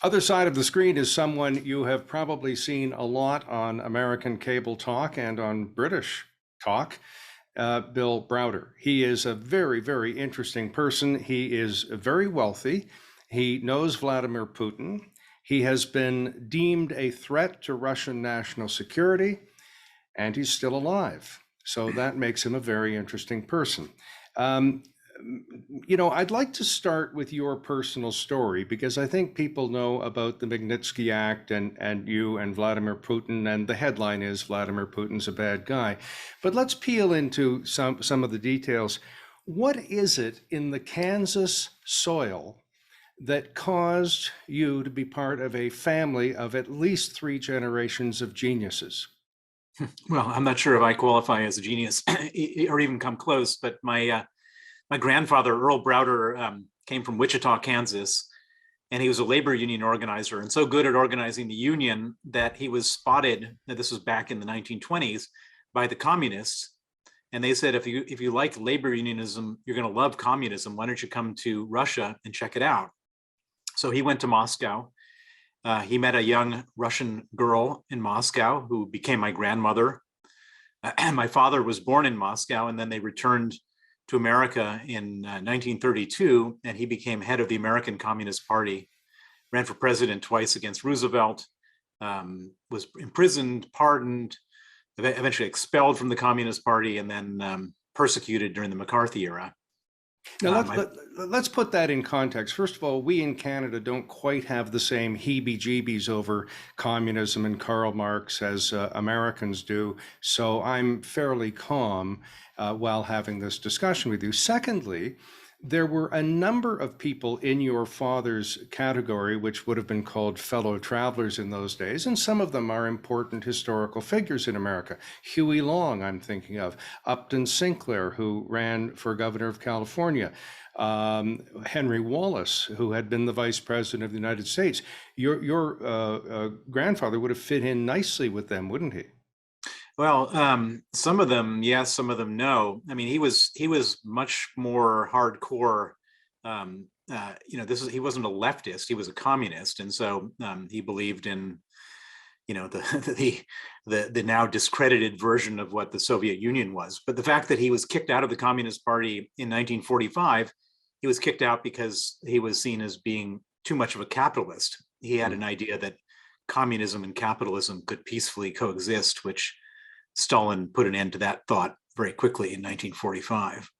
Other side of the screen is someone you have probably seen a lot on American cable talk and on British talk, Bill Browder. He is a very, very interesting person. He is very wealthy. He knows Vladimir Putin. He has been deemed a threat to Russian national security, and he's still alive. So that makes him a very interesting person. Um, I'd like to start with your personal story because I think people know about the Magnitsky Act and you and Vladimir Putin, and the headline is Vladimir Putin's a bad guy. But let's peel into some of the details. What is it in the Kansas soil that caused you to be part of a family of at least three generations of geniuses? Well, I'm not sure if I qualify as a genius or even come close, but my grandfather, Earl Browder, came from Wichita, Kansas, and he was a labor union organizer, and so good at organizing the union that he was spotted, this was back in the 1920s, by the communists. And they said, if you like labor unionism, you're going to love communism. Why don't you come to Russia and check it out? So he went to Moscow. He met a young Russian girl in Moscow who became my grandmother. And my father was born in Moscow, and then they returned to America in 1932, and he became head of the American Communist Party, ran for president twice against Roosevelt, was imprisoned, pardoned, eventually expelled from the Communist Party, and then persecuted during the McCarthy era. Now, let's put that in context. First of all, we in Canada don't quite have the same heebie-jeebies over communism and Karl Marx as Americans do. So I'm fairly calm while having this discussion with you. Secondly, there were a number of people in your father's category, which would have been called fellow travelers in those days, and some of them are important historical figures in America. Huey Long, I'm thinking of, Upton Sinclair, who ran for governor of California, Henry Wallace, who had been the vice president of the United States. Your grandfather would have fit in nicely with them, wouldn't he? Well, some of them, yes, some of them, no. I mean, he was much more hardcore. He wasn't a leftist; he was a communist, and so he believed in, the now discredited version of what the Soviet Union was. But the fact that he was kicked out of the Communist Party in 1945, he was kicked out because he was seen as being too much of a capitalist. He had an idea that communism and capitalism could peacefully coexist, which Stalin put an end to that thought very quickly in 1945.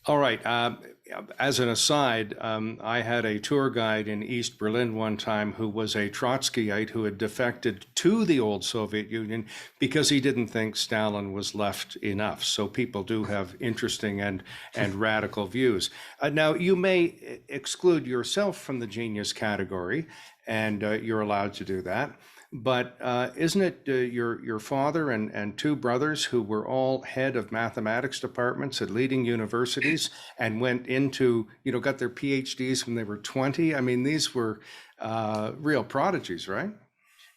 All right. As an aside, I had a tour guide in East Berlin one time who was a Trotskyite who had defected to the old Soviet Union because he didn't think Stalin was left enough. So people do have interesting and radical views. Now, you may exclude yourself from the genius category, and you're allowed to do that. But isn't it your father and two brothers who were all head of mathematics departments at leading universities and went into, got their PhDs when they were 20? I mean, these were real prodigies, right?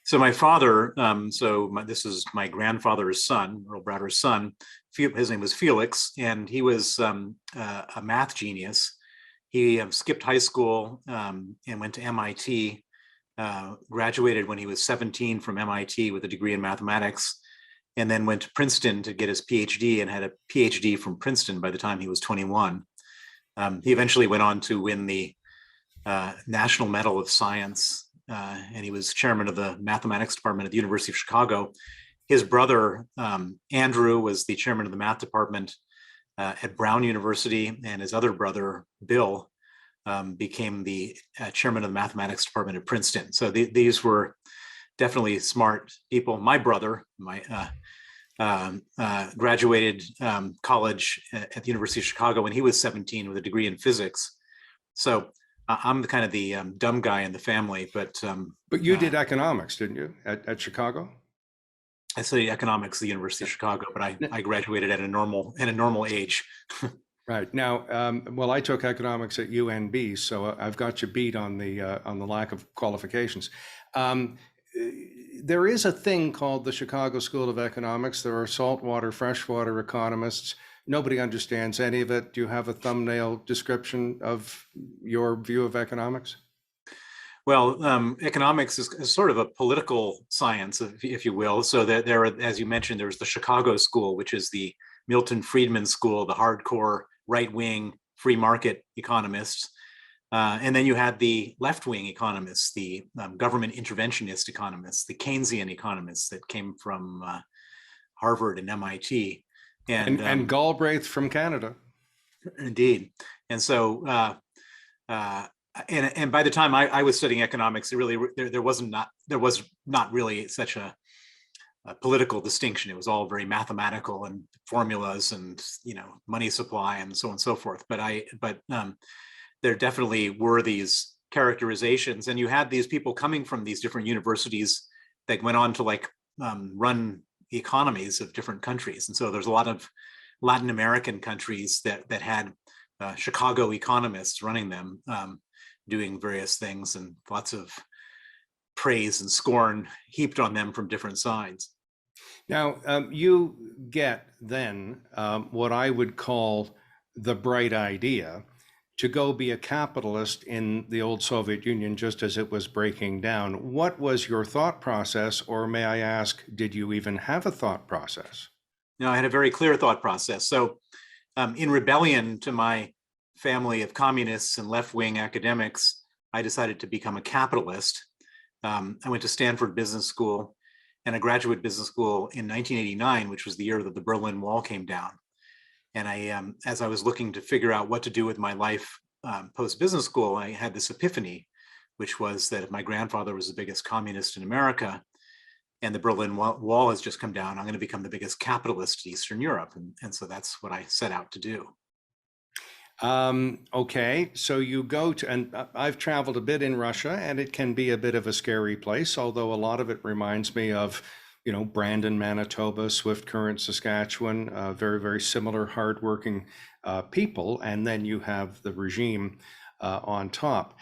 So my father, this is my grandfather's son, Earl Browder's son. His name was Felix, and he was a math genius. He skipped high school and went to MIT. Graduated when he was 17 from MIT with a degree in mathematics, and then went to Princeton to get his PhD and had a PhD from Princeton by the time he was 21. He eventually went on to win the National Medal of Science, and he was chairman of the mathematics department at the University of Chicago. His brother, Andrew, was the chairman of the math department at Brown University, and his other brother, Bill, became the chairman of the mathematics department at Princeton. So these were definitely smart people. My brother, graduated college at the University of Chicago when he was 17 with a degree in physics. So I'm the kind of the dumb guy in the family. But you did economics, didn't you, at Chicago? I studied economics at the University of Chicago, but I graduated at a normal age. Right. Now, well, I took economics at UNB, so I've got you beat on the lack of qualifications. There is a thing called the Chicago School of Economics. There are saltwater, freshwater economists. Nobody understands any of it. Do you have a thumbnail description of your view of economics? Well, economics is sort of a political science, if you will. So that there, as you mentioned, there's the Chicago School, which is the Milton Friedman School, the hardcore right-wing free market economists. And then you had the left-wing economists, the government interventionist economists, the Keynesian economists that came from Harvard and MIT. And Galbraith from Canada. Indeed. And so and by the time I was studying economics, there was not really such a political distinction. It was all very mathematical and formulas and money supply and so on and so forth. But there definitely were these characterizations, and you had these people coming from these different universities that went on to run the economies of different countries. And so there's a lot of Latin American countries that had Chicago economists running them, doing various things, and lots of praise and scorn heaped on them from different sides. Now, you get then what I would call the bright idea to go be a capitalist in the old Soviet Union just as it was breaking down. What was your thought process, or may I ask, did you even have a thought process? No, I had a very clear thought process. So in rebellion to my family of communists and left-wing academics, I decided to become a capitalist. I went to Stanford Business School and a graduate business school in 1989, which was the year that the Berlin Wall came down. And as I was looking to figure out what to do with my life post-business school, I had this epiphany, which was that if my grandfather was the biggest communist in America and the Berlin Wall has just come down, I'm going to become the biggest capitalist in Eastern Europe. And so that's what I set out to do. Okay, so you go to, and I've traveled a bit in Russia, and it can be a bit of a scary place, although a lot of it reminds me of, Brandon, Manitoba, Swift Current, Saskatchewan, very, very similar hardworking people, and then you have the regime on top.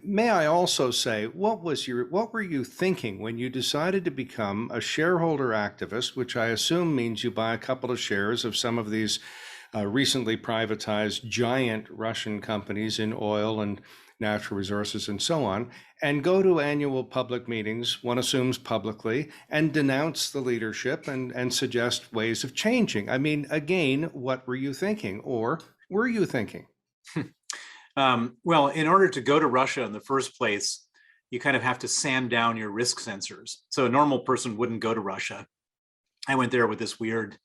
May I also say, what were you thinking when you decided to become a shareholder activist, which I assume means you buy a couple of shares of some of these recently privatized giant Russian companies in oil and natural resources and so on, and go to annual public meetings, one assumes publicly, and denounce the leadership and suggest ways of changing? I mean, again, what were you thinking, or were you thinking? Well, in order to go to Russia in the first place, you kind of have to sand down your risk sensors. So a normal person wouldn't go to Russia. I went there with this weird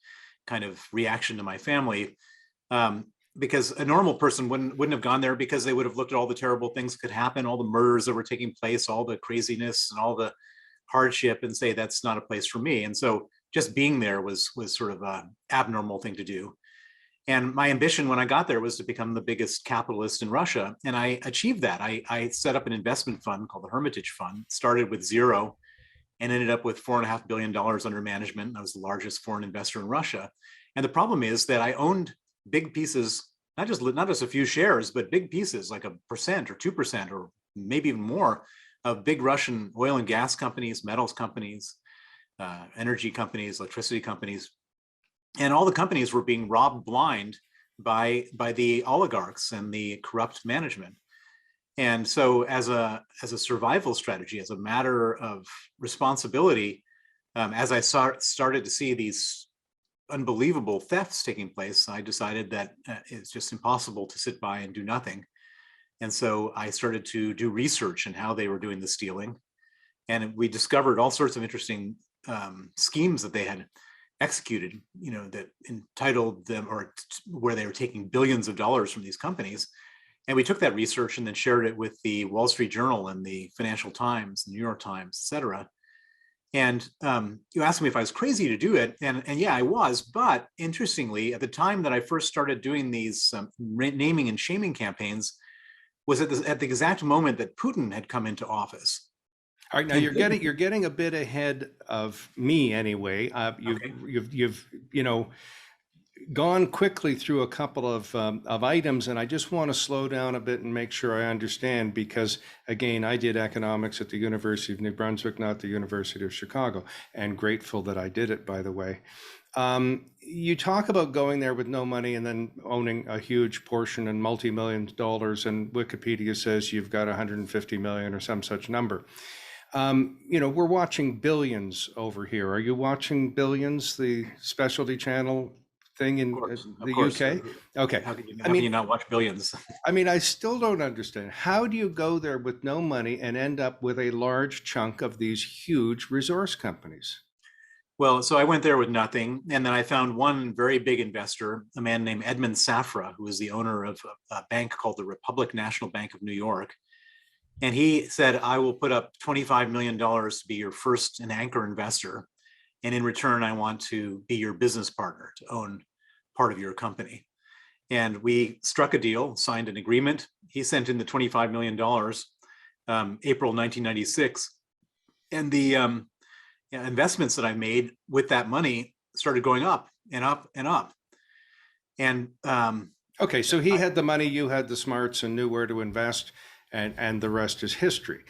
kind of reaction to my family, because a normal person wouldn't have gone there, because they would have looked at all the terrible things that could happen, all the murders that were taking place, all the craziness and all the hardship, and say that's not a place for me. And so just being there was sort of an abnormal thing to do. And my ambition when I got there was to become the biggest capitalist in Russia. And I achieved that. I set up an investment fund called the Hermitage Fund, started with zero and ended up with $4.5 billion under management. I was the largest foreign investor in Russia. And the problem is that I owned big pieces, not just a few shares, but big pieces, like 1% or 2% or maybe even more, of big Russian oil and gas companies, metals companies, energy companies, electricity companies. And all the companies were being robbed blind by the oligarchs and the corrupt management. And so as a survival strategy, as a matter of responsibility, as I started to see these unbelievable thefts taking place, I decided that it's just impossible to sit by and do nothing. And so I started to do research in how they were doing the stealing. And we discovered all sorts of interesting schemes that they had executed, that entitled them, or where they were taking billions of dollars from these companies. And we took that research and then shared it with the Wall Street Journal and the Financial Times, the New York Times, et cetera. And you asked me if I was crazy to do it. And yeah, I was. But interestingly, at the time that I first started doing these naming and shaming campaigns was at the exact moment that Putin had come into office. All right, now you're getting a bit ahead of me anyway. Okay. You've gone quickly through a couple of items, and I just want to slow down a bit and make sure I understand, because again, I did economics at the University of New Brunswick, not the University of Chicago, and grateful that I did it, by the way. you talk about going there with no money and then owning a huge portion and multi-millions of dollars, and Wikipedia says you've got 150 million or some such number. We're watching Billions over here. Are you watching Billions, the specialty channel thing in Of the course. UK? Okay. How can I you mean, not watch Billions? I still don't understand. How do you go there with no money and end up with a large chunk of these huge resource companies? Well, so I went there with nothing, and then I found one very big investor, a man named Edmund Safra, who is the owner of a bank called the Republic National Bank of New York. And he said, I will put up $25 million to be your first and anchor investor. And in return, I want to be your business partner, to own part of your company. And we struck a deal, signed an agreement. He sent in the $25 million, April 1996. And the investments that I made with that money started going up and up and up. And okay, so he had the money, you had the smarts and knew where to invest, and the rest is history.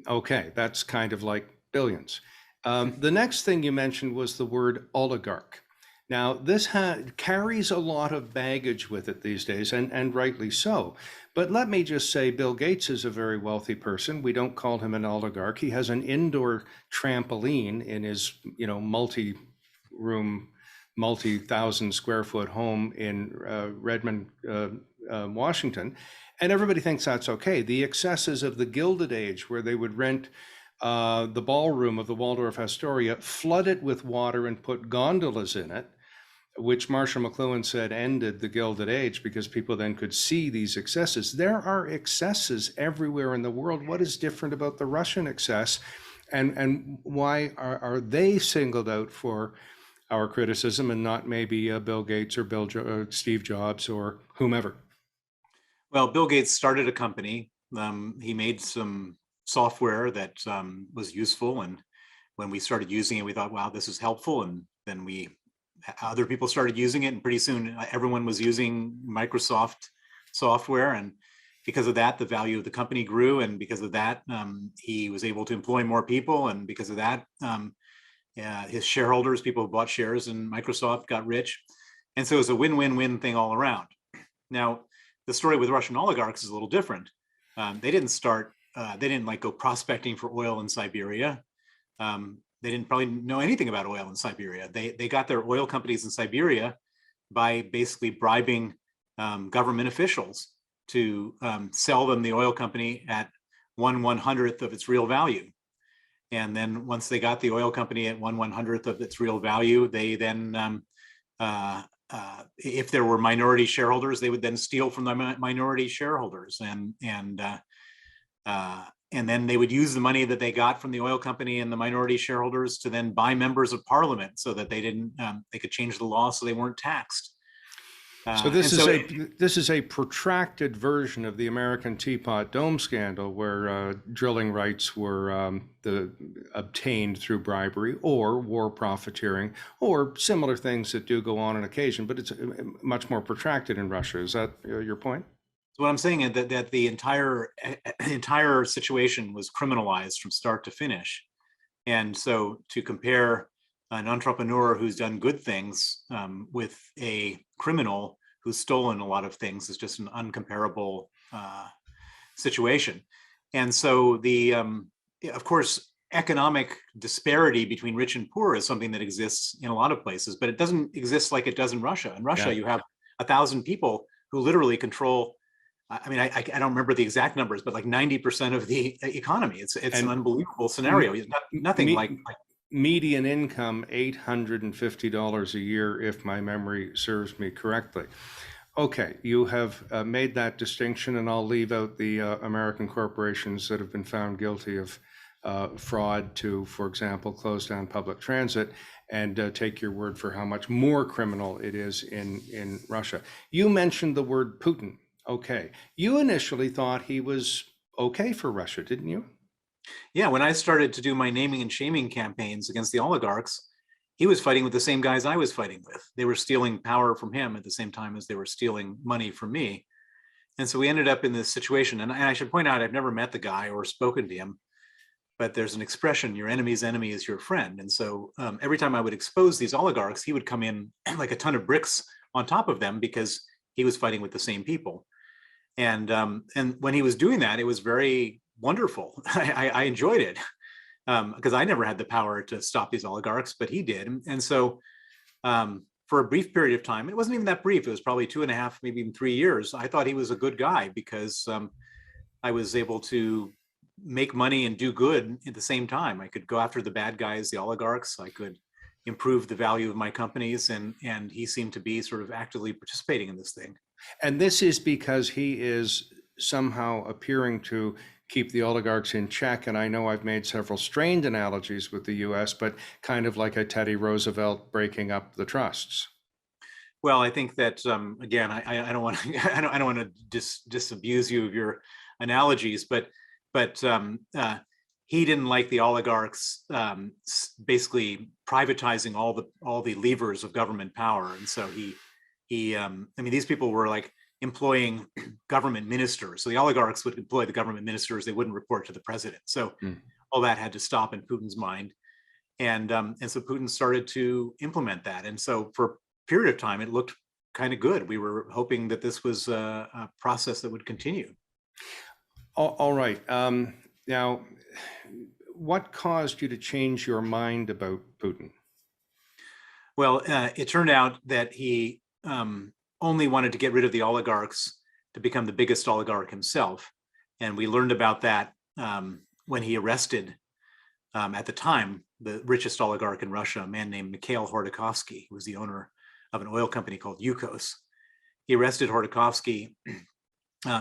Okay, that's kind of like Billions. The next thing you mentioned was the word oligarch. Now, this carries a lot of baggage with it these days, and rightly so. But let me just say, Bill Gates is a very wealthy person. We don't call him an oligarch. He has an indoor trampoline in his, multi-room, multi-thousand square foot home in Redmond, Washington, and everybody thinks that's okay. The excesses of the Gilded Age, where they would rent the ballroom of the Waldorf Astoria, flood it with water and put gondolas in it, which Marshall McLuhan said ended the Gilded Age because people then could see these excesses. There are excesses everywhere in the world. What is different about the Russian excess, and why are they singled out for our criticism and not maybe Bill Gates or Steve Jobs or whomever? well, Bill Gates started a company. He made some software that was useful, and when we started using it, we thought, wow, this is helpful. And then other people started using it, and pretty soon everyone was using Microsoft software. And because of that, the value of the company grew, and because of that, he was able to employ more people, and because of that, his shareholders, people who bought shares in Microsoft, got rich. And so it was a win-win-win thing all around. Now, the story with Russian oligarchs is a little different. They didn't like go prospecting for oil in Siberia. They didn't probably know anything about oil in Siberia. They got their oil companies in Siberia by basically bribing government officials to sell them the oil company at 1/100th of its real value. And then once they got the oil company at 1/100th of its real value, they then, if there were minority shareholders, they would then steal from the minority shareholders, and then they would use the money that they got from the oil company and the minority shareholders to then buy members of parliament so that they could change the law so they weren't taxed. So this is a protracted version of the American Teapot Dome scandal, where drilling rights were obtained through bribery or war profiteering or similar things that do go on occasion, but it's much more protracted in Russia. Is that your point? So what I'm saying is that the entire situation was criminalized from start to finish. And so to compare an entrepreneur who's done good things with a criminal who's stolen a lot of things is just an uncomparable situation. And so of course, economic disparity between rich and poor is something that exists in a lot of places, but it doesn't exist like it does in Russia. In Russia, you have 1,000 people who literally control, I mean, I don't remember the exact numbers, but like 90% of the economy. It's an unbelievable scenario. Nothing like median income $850 a year, if my memory serves me correctly. Okay, you have made that distinction, and I'll leave out the American corporations that have been found guilty of fraud to, for example, close down public transit, and take your word for how much more criminal it is in Russia. You mentioned the word Putin. Okay, you initially thought he was okay for Russia, didn't you? Yeah, when I started to do my naming and shaming campaigns against the oligarchs, he was fighting with the same guys I was fighting with. They were stealing power from him at the same time as they were stealing money from me. And so we ended up in this situation. And I should point out, I've never met the guy or spoken to him, but there's an expression, your enemy's enemy is your friend. And so every time I would expose these oligarchs, he would come in like a ton of bricks on top of them because he was fighting with the same people. And when he was doing that, it was very wonderful. I enjoyed it because I never had the power to stop these oligarchs, but he did. And so for a brief period of time, it wasn't even that brief, it was probably 2.5, maybe even 3 years, I thought he was a good guy because I was able to make money and do good at the same time. I could go after the bad guys, the oligarchs. I could improve the value of my companies, and he seemed to be sort of actively participating in this thing. And this is because he is somehow appearing to keep the oligarchs in check. And I know I've made several strained analogies with the US, but kind of like a Teddy Roosevelt breaking up the trusts. Well, I think that again, I don't want to I don't want to disabuse you of your analogies, but he didn't like the oligarchs basically privatizing all the levers of government power, and so I mean, these people were like employing government ministers. So the oligarchs would employ the government ministers; they wouldn't report to the president. So all that had to stop in Putin's mind, and so Putin started to implement that. And so for a period of time, it looked kind of good. We were hoping that this was a process that would continue. All right. Now, what caused you to change your mind about Putin? Well, it turned out that he only wanted to get rid of the oligarchs to become the biggest oligarch himself. And we learned about that when he arrested, at the time, the richest oligarch in Russia, a man named Mikhail Khodorkovsky, who was the owner of an oil company called Yukos. He arrested Khodorkovsky.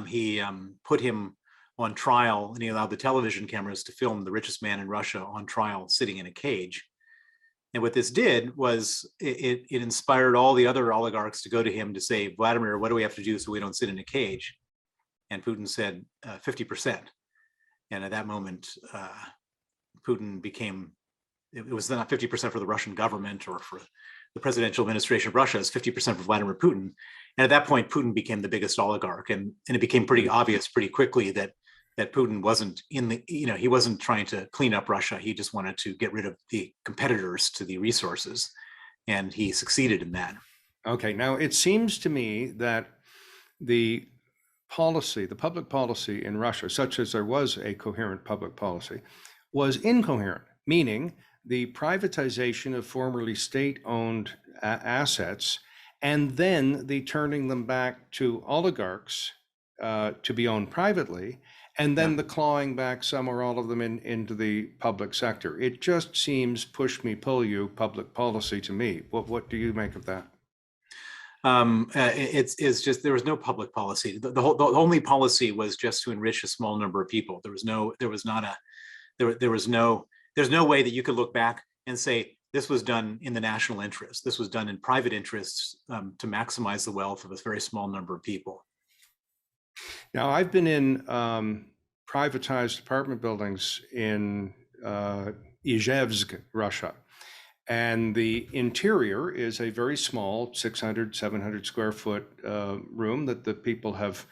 He put him on trial, and he allowed the television cameras to film the richest man in Russia on trial sitting in a cage. And what this did was it inspired all the other oligarchs to go to him to say, Vladimir, what do we have to do so we don't sit in a cage? And Putin said 50%. And at that moment, Putin became, it was not 50% for the Russian government or for the presidential administration of Russia, it's 50% for Vladimir Putin. And at that point, Putin became the biggest oligarch. And it became pretty obvious pretty quickly that Putin wasn't he wasn't trying to clean up Russia. He just wanted to get rid of the competitors to the resources. And he succeeded in that. Okay, now it seems to me that the public policy in Russia, such as there was a coherent public policy, was incoherent, meaning the privatization of formerly state-owned assets and then the turning them back to oligarchs to be owned privately, and then the clawing back some or all of them into the public sector. It just seems push me, pull you public policy to me. What do you make of that? It's just there was no public policy. The only policy was just to enrich a small number of people. There's no way that you could look back and say this was done in the national interest. This was done in private interests to maximize the wealth of a very small number of people. Now, I've been in privatized apartment buildings in Izhevsk, Russia. And the interior is a very small 600, 700 square foot room that the people have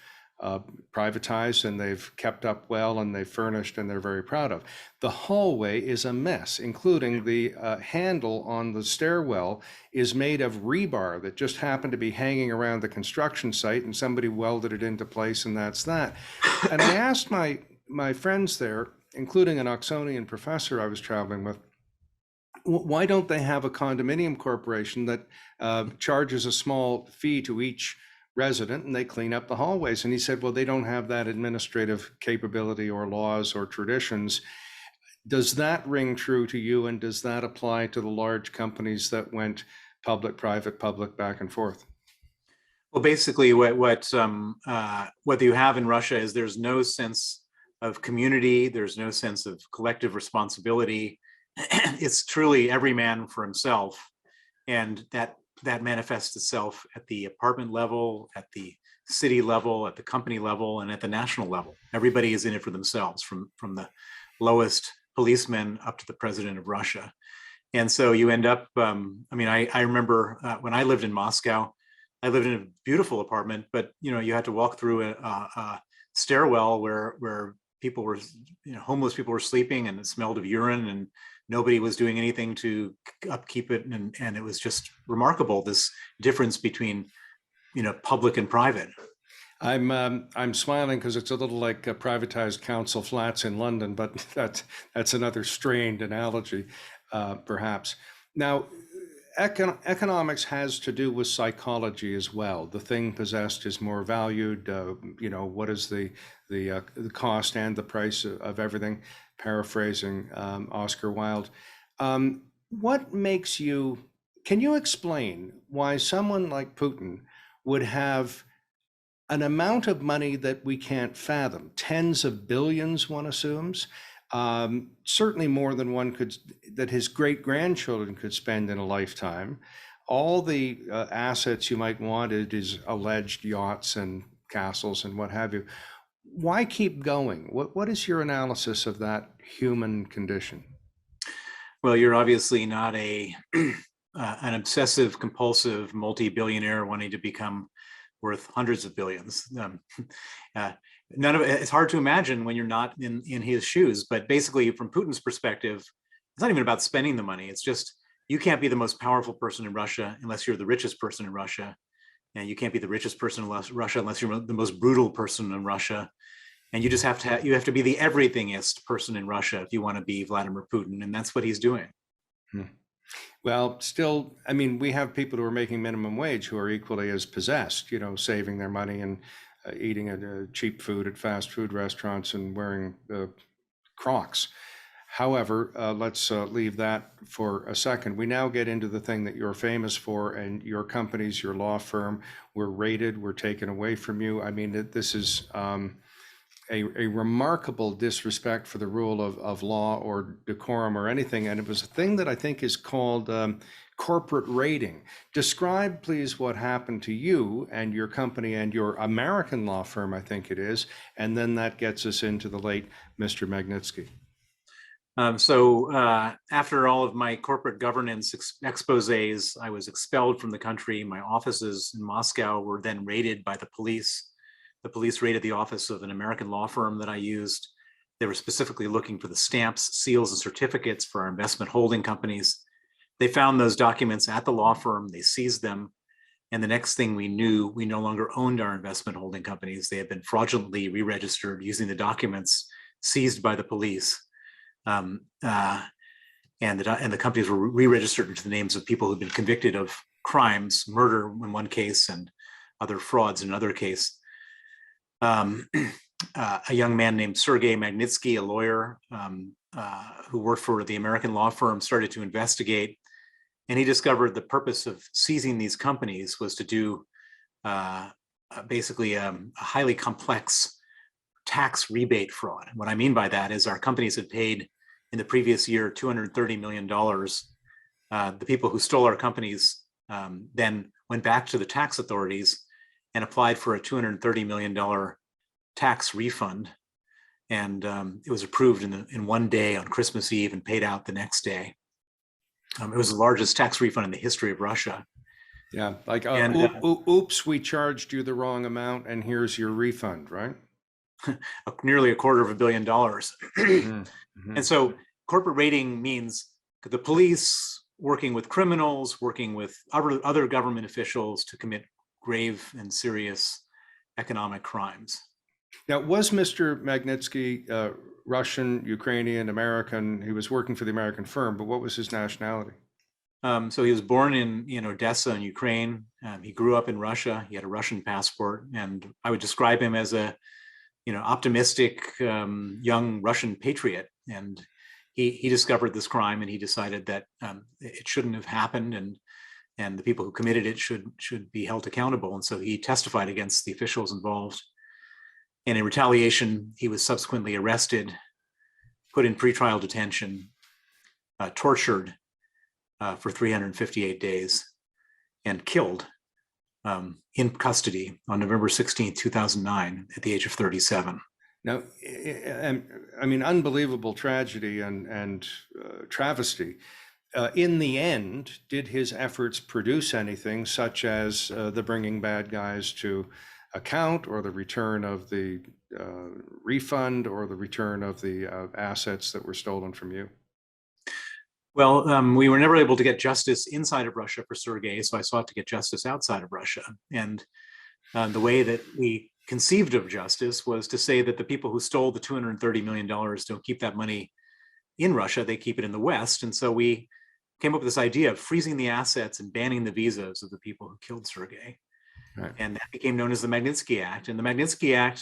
privatized, and they've kept up well, and they've furnished, and they're very proud of. The hallway is a mess, including the handle on the stairwell is made of rebar that just happened to be hanging around the construction site, and somebody welded it into place, and that's that. And I asked my friends there, including an Oxonian professor I was traveling with, why don't they have a condominium corporation that charges a small fee to each resident and they clean up the hallways? And he said, well, they don't have that administrative capability or laws or traditions. Does that ring true to you? And does that apply to the large companies that went public, private, public, back and forth? Well, basically what you have in Russia is there's no sense of community. There's no sense of collective responsibility. It's truly every man for himself. And that manifests itself at the apartment level, at the city level, at the company level, and at the national level. Everybody is in it for themselves, from the lowest policeman up to the president of Russia. And so you end up, I remember when I lived in Moscow, I lived in a beautiful apartment, but you had to walk through a stairwell where people were, homeless people were sleeping, and it smelled of urine, and nobody was doing anything to upkeep it. And it was just remarkable, this difference between, public and private. I'm smiling because it's a little like privatized council flats in London, but that's another strained analogy, perhaps. Now, economics has to do with psychology as well. The thing possessed is more valued. What is the cost and the price of everything? Paraphrasing Oscar Wilde. What makes you? Can you explain why someone like Putin would have an amount of money that we can't fathom, tens of billions, one assumes, certainly more than one could, that his great grandchildren could spend in a lifetime. All the assets you might want, it is alleged yachts and castles and what have you. Why keep going? What is your analysis of that human condition? Well, you're obviously not an obsessive compulsive multi-billionaire wanting to become worth hundreds of billions. None of it, it's hard to imagine when you're not in his shoes. But basically, from Putin's perspective, it's not even about spending the money. It's just, you can't be the most powerful person in Russia unless you're the richest person in Russia. And you can't be the richest person in Russia unless you're the most brutal person in Russia. And you just have to be the everythingist person in Russia if you want to be Vladimir Putin. And that's what he's doing. Hmm. Well, still, I mean, we have people who are making minimum wage who are equally as possessed, saving their money and eating cheap food at fast food restaurants and wearing Crocs. However, let's leave that for a second. We now get into the thing that you're famous for, and your companies, your law firm, were raided, were taken away from you. I mean, this is a remarkable disrespect for the rule of law or decorum or anything. And it was a thing that I think is called corporate raiding. Describe, please, what happened to you and your company and your American law firm, I think it is. And then that gets us into the late Mr. Magnitsky. So after all of my corporate governance exposés, I was expelled from the country. My offices in Moscow were then raided by the police. The police raided the office of an American law firm that I used. They were specifically looking for the stamps, seals, and certificates for our investment holding companies. They found those documents at the law firm. They seized them. And the next thing we knew, we no longer owned our investment holding companies. They had been fraudulently re-registered using the documents seized by the police. And the companies were re-registered into the names of people who'd been convicted of crimes, murder in one case, and other frauds in another case. A young man named Sergei Magnitsky, a lawyer who worked for the American law firm, started to investigate, and he discovered the purpose of seizing these companies was to do basically a highly complex tax rebate fraud. What I mean by that is our companies had paid in the previous year $230 million. The people who stole our companies then went back to the tax authorities and applied for a $230 million tax refund. And it was approved in one day on Christmas Eve and paid out the next day. It was the largest tax refund in the history of Russia. Yeah, like, oops, we charged you the wrong amount and here's your refund, right? Nearly $250 million. Mm-hmm. And so corporate raiding means the police working with criminals, working with other government officials to commit grave and serious economic crimes. Now, was Mr. Magnitsky Russian, Ukrainian, American? He was working for the American firm, but what was his nationality? So he was born in Odessa in Ukraine. He grew up in Russia. He had a Russian passport, and I would describe him as a optimistic young Russian patriot. And he discovered this crime, and he decided that it shouldn't have happened, and the people who committed it should be held accountable. And so he testified against the officials involved. And in retaliation, he was subsequently arrested, put in pretrial detention, tortured for 358 days, and killed in custody on November 16, 2009, at the age of 37. Now, I mean, unbelievable tragedy and travesty. In the end, did his efforts produce anything, such as the bringing bad guys to account, or the return of the refund, or the return of the assets that were stolen from you? Well, we were never able to get justice inside of Russia for Sergei, so I sought to get justice outside of Russia. And the way that we conceived of justice was to say that the people who stole the $230 million don't keep that money in Russia, they keep it in the West. And so we came up with this idea of freezing the assets and banning the visas of the people who killed Sergei. Right. And that became known as the Magnitsky Act. And the Magnitsky Act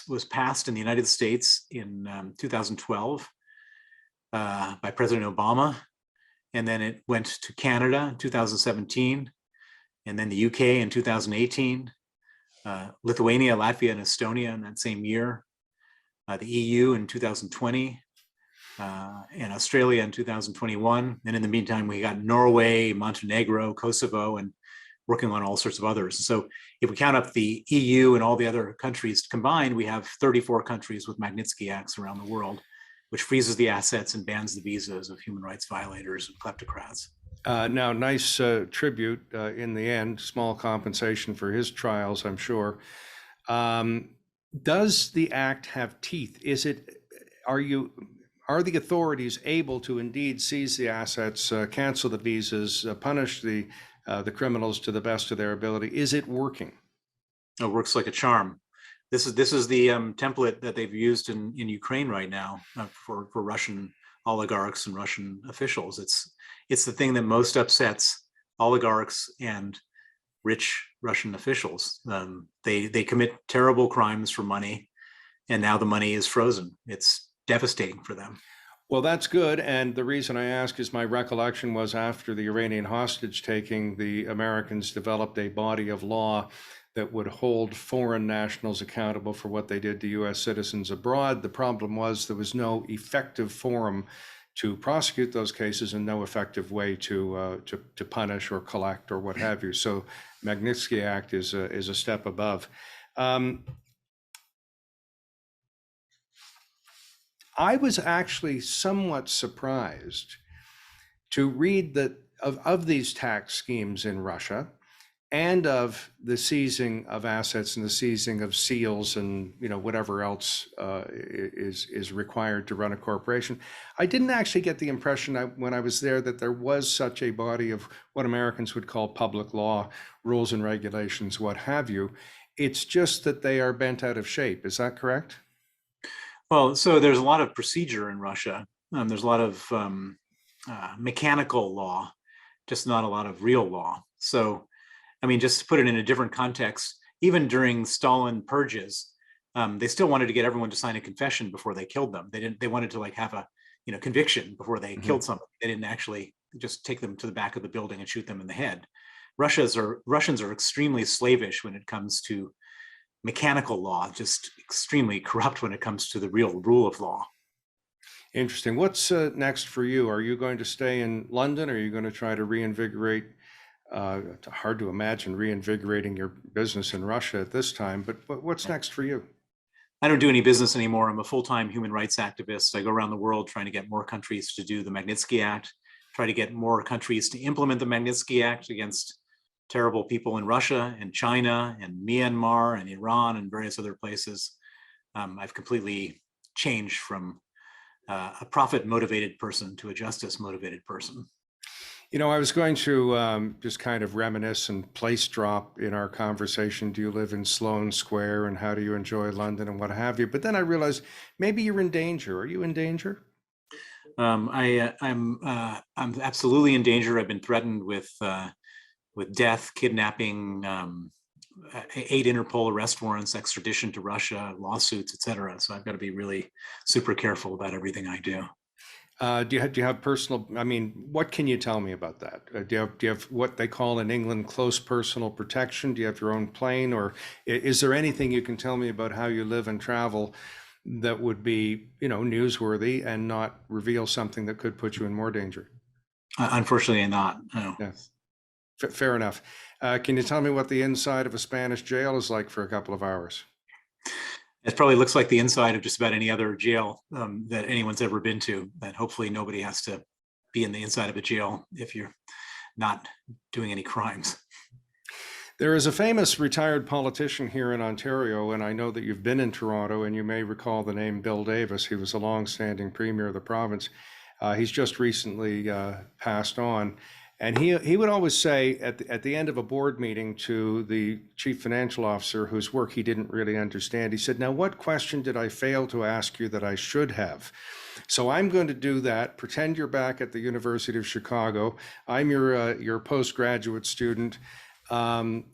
was passed in the United States in 2012 by President Obama. And then it went to Canada in 2017, and then the UK in 2018, Lithuania, Latvia, and Estonia in that same year, the EU in 2020, and Australia in 2021. And in the meantime, we got Norway, Montenegro, Kosovo, and working on all sorts of others. So if we count up the EU and all the other countries combined, we have 34 countries with Magnitsky Acts around the world, which freezes the assets and bans the visas of human rights violators and kleptocrats. Now, nice tribute in the end, small compensation for his trials, I'm sure. Does the act have teeth? Are the authorities able to indeed seize the assets, cancel the visas, punish the criminals to the best of their ability? Is it working? It works like a charm. This is the template that they've used in Ukraine right now for Russian oligarchs and Russian officials. It's the thing that most upsets oligarchs and rich Russian officials. They commit terrible crimes for money, and now the money is frozen. It's devastating for them. Well, that's good. And the reason I ask is my recollection was after the Iranian hostage taking, the Americans developed a body of law that would hold foreign nationals accountable for what they did to US citizens abroad. The problem was there was no effective forum to prosecute those cases and no effective way to punish or collect or what have you. So Magnitsky Act is a step above. I was actually somewhat surprised to read that of these tax schemes in Russia, and of the seizing of assets and the seizing of seals and whatever else is required to run a corporation. I didn't actually get the impression when I was there that there was such a body of what Americans would call public law, rules and regulations, what have you. It's just that they are bent out of shape. Is that correct? Well, so there's a lot of procedure in Russia. There's a lot of mechanical law, just not a lot of real law. So I mean, just to put it in a different context, even during Stalin purges, they still wanted to get everyone to sign a confession before they killed them. They wanted to have a conviction before they killed somebody. They didn't actually just take them to the back of the building and shoot them in the head. Russians are extremely slavish when it comes to mechanical law, just extremely corrupt when it comes to the real rule of law. Interesting. What's next for you? Are you going to stay in London? Or are you going to try to reinvigorate? Hard to imagine reinvigorating your business in Russia at this time, but what's next for you? I don't do any business anymore. I'm a full-time human rights activist. I go around the world trying to get more countries to do the Magnitsky Act, try to get more countries to implement the Magnitsky Act against terrible people in Russia and China and Myanmar and Iran and various other places. I've completely changed from a profit-motivated person to a justice-motivated person. I was going to just kind of reminisce and place drop in our conversation. Do you live in Sloane Square, and how do you enjoy London and what have you? But then I realized maybe you're in danger. Are you in danger? I'm absolutely in danger. I've been threatened with death, kidnapping, 8 Interpol arrest warrants, extradition to Russia, lawsuits, etc. So I've got to be really super careful about everything I do. Do you have personal? I mean, what can you tell me about that? Do you have what they call in England close personal protection? Do you have your own plane, or is there anything you can tell me about how you live and travel that would be, newsworthy and not reveal something that could put you in more danger? Unfortunately, not. No. Yes. Fair enough. Can you tell me what the inside of a Spanish jail is like for a couple of hours? It probably looks like the inside of just about any other jail that anyone's ever been to. And hopefully nobody has to be in the inside of a jail if you're not doing any crimes. There is a famous retired politician here in Ontario, and I know that you've been in Toronto, and you may recall the name Bill Davis. He was a long-standing premier of the province. He's just recently passed on. And he would always say at the end of a board meeting to the chief financial officer whose work he didn't really understand, he said, "Now, what question did I fail to ask you that I should have?" So I'm going to do that. Pretend you're back at the University of Chicago. I'm your postgraduate student.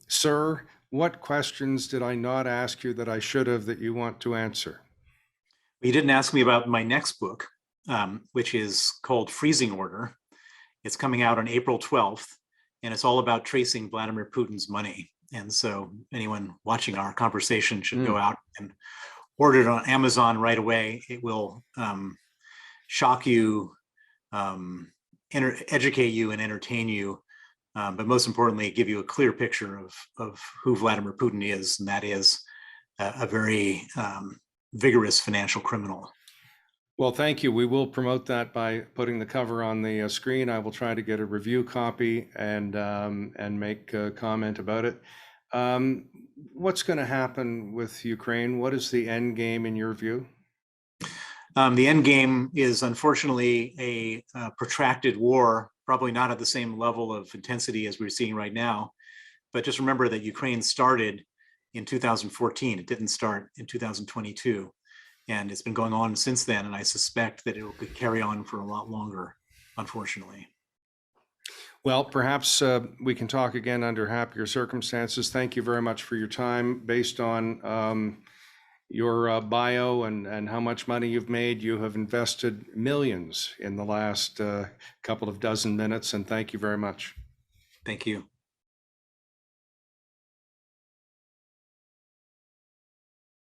Sir, what questions did I not ask you that I should have that you want to answer? You didn't ask me about my next book, which is called Freezing Order. It's coming out on April 12th, and it's all about tracing Vladimir Putin's money. And so anyone watching our conversation should go out and order it on Amazon right away. It will shock you, educate you, and entertain you, but most importantly, give you a clear picture of who Vladimir Putin is, and that is a very vigorous financial criminal. Well, thank you. We will promote that by putting the cover on the screen. I will try to get a review copy and make a comment about it. What's going to happen with Ukraine? What is the end game in your view? The end game is unfortunately a protracted war, probably not at the same level of intensity as we're seeing right now. But just remember that Ukraine started in 2014. It didn't start in 2022. And it's been going on since then, and I suspect that it will carry on for a lot longer, unfortunately. Well, perhaps we can talk again under happier circumstances. Thank you very much for your time. Based on your bio and how much money you've made, you have invested millions in the last couple of dozen minutes, and thank you very much. Thank you.